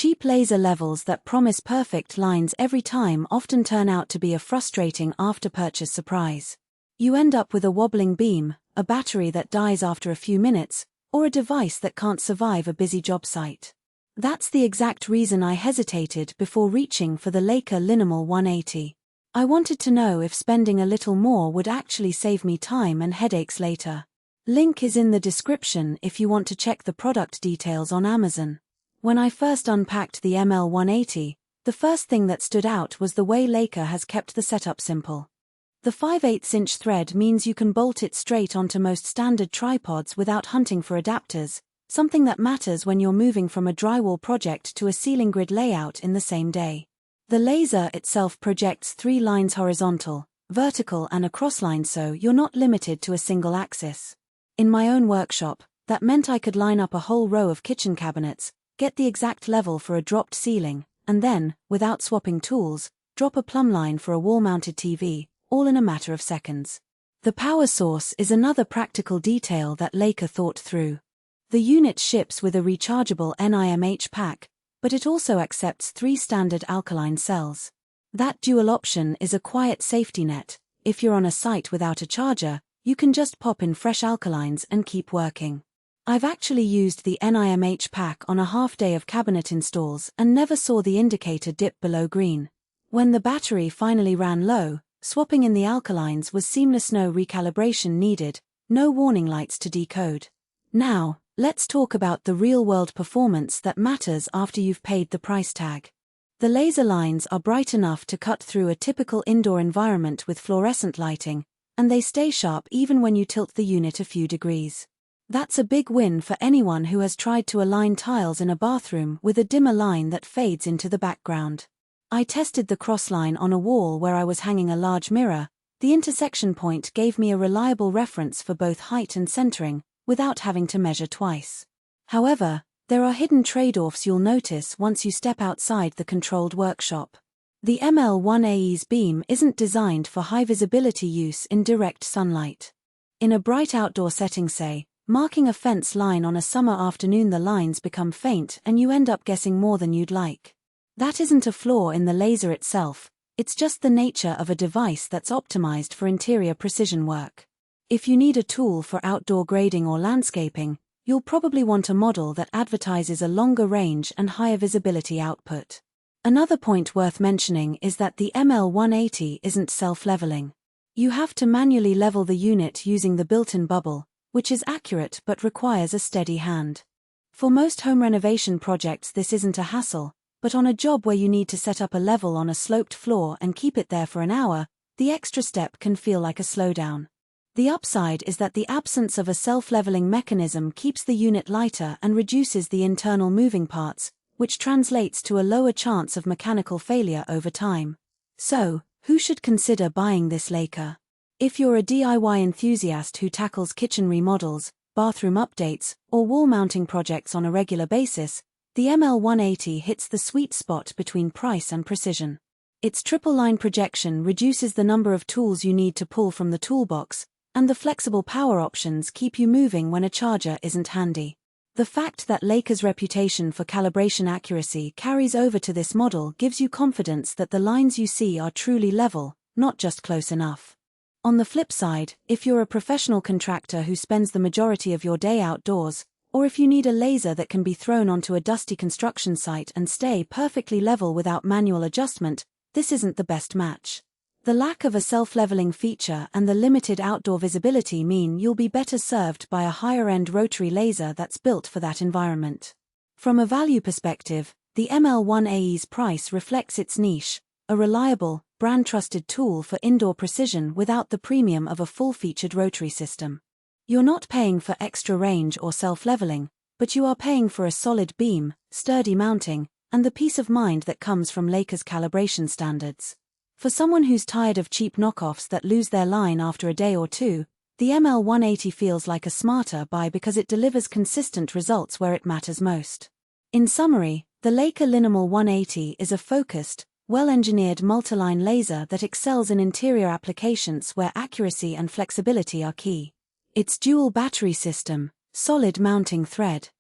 Cheap laser levels that promise perfect lines every time often turn out to be a frustrating after-purchase surprise. You end up with a wobbling beam, a battery that dies after a few minutes, or a device that can't survive a busy job site. That's the exact reason I hesitated before reaching for the Leica LINO ML180. I wanted to know if spending a little more would actually save me time and headaches later. Link is in the description if you want to check the product details on Amazon. When I first unpacked the ML180, the first thing that stood out was the way Leica has kept the setup simple. The 5/8" thread means you can bolt it straight onto most standard tripods without hunting for adapters, something that matters when you're moving from a drywall project to a ceiling grid layout in the same day. The laser itself projects 3 lines horizontal, vertical and a crossline, so you're not limited to a single axis. In my own workshop, that meant I could line up a whole row of kitchen cabinets, get the exact level for a dropped ceiling, and then, without swapping tools, drop a plumb line for a wall-mounted TV, all in a matter of seconds. The power source is another practical detail that Leica thought through. The unit ships with a rechargeable NiMH pack, but it also accepts 3 standard alkaline cells. That dual option is a quiet safety net. If you're on a site without a charger, you can just pop in fresh alkalines and keep working. I've actually used the NiMH pack on a half-day of cabinet installs and never saw the indicator dip below green. When the battery finally ran low, swapping in the alkalines was seamless, no recalibration needed, no warning lights to decode. Now, let's talk about the real-world performance that matters after you've paid the price tag. The laser lines are bright enough to cut through a typical indoor environment with fluorescent lighting, and they stay sharp even when you tilt the unit a few degrees. That's a big win for anyone who has tried to align tiles in a bathroom with a dimmer line that fades into the background. I tested the crossline on a wall where I was hanging a large mirror. The intersection point gave me a reliable reference for both height and centering, without having to measure twice. However, there are hidden trade-offs you'll notice once you step outside the controlled workshop. The ML180's beam isn't designed for high-visibility use in direct sunlight. In a bright outdoor setting, say, marking a fence line on a summer afternoon, the lines become faint and you end up guessing more than you'd like. That isn't a flaw in the laser itself, it's just the nature of a device that's optimized for interior precision work. If you need a tool for outdoor grading or landscaping, you'll probably want a model that advertises a longer range and higher visibility output. Another point worth mentioning is that the ML180 isn't self-leveling. You have to manually level the unit using the built-in bubble, which is accurate but requires a steady hand. For most home renovation projects this isn't a hassle, but on a job where you need to set up a level on a sloped floor and keep it there for an hour, the extra step can feel like a slowdown. The upside is that the absence of a self-leveling mechanism keeps the unit lighter and reduces the internal moving parts, which translates to a lower chance of mechanical failure over time. So, who should consider buying this Leica? If you're a DIY enthusiast who tackles kitchen remodels, bathroom updates, or wall mounting projects on a regular basis, the ML180 hits the sweet spot between price and precision. Its triple-line projection reduces the number of tools you need to pull from the toolbox, and the flexible power options keep you moving when a charger isn't handy. The fact that Leica's reputation for calibration accuracy carries over to this model gives you confidence that the lines you see are truly level, not just close enough. On the flip side, if you're a professional contractor who spends the majority of your day outdoors, or if you need a laser that can be thrown onto a dusty construction site and stay perfectly level without manual adjustment, this isn't the best match. The lack of a self-leveling feature and the limited outdoor visibility mean you'll be better served by a higher-end rotary laser that's built for that environment. From a value perspective, the ML180's price reflects its niche, a reliable, brand-trusted tool for indoor precision without the premium of a full-featured rotary system. You're not paying for extra range or self-leveling, but you are paying for a solid beam, sturdy mounting, and the peace of mind that comes from Leica's calibration standards. For someone who's tired of cheap knockoffs that lose their line after a day or two, the ML180 feels like a smarter buy because it delivers consistent results where it matters most. In summary, the Leica LINO ML180 is a focused, well-engineered multiline laser that excels in interior applications where accuracy and flexibility are key. Its dual battery system, solid mounting thread,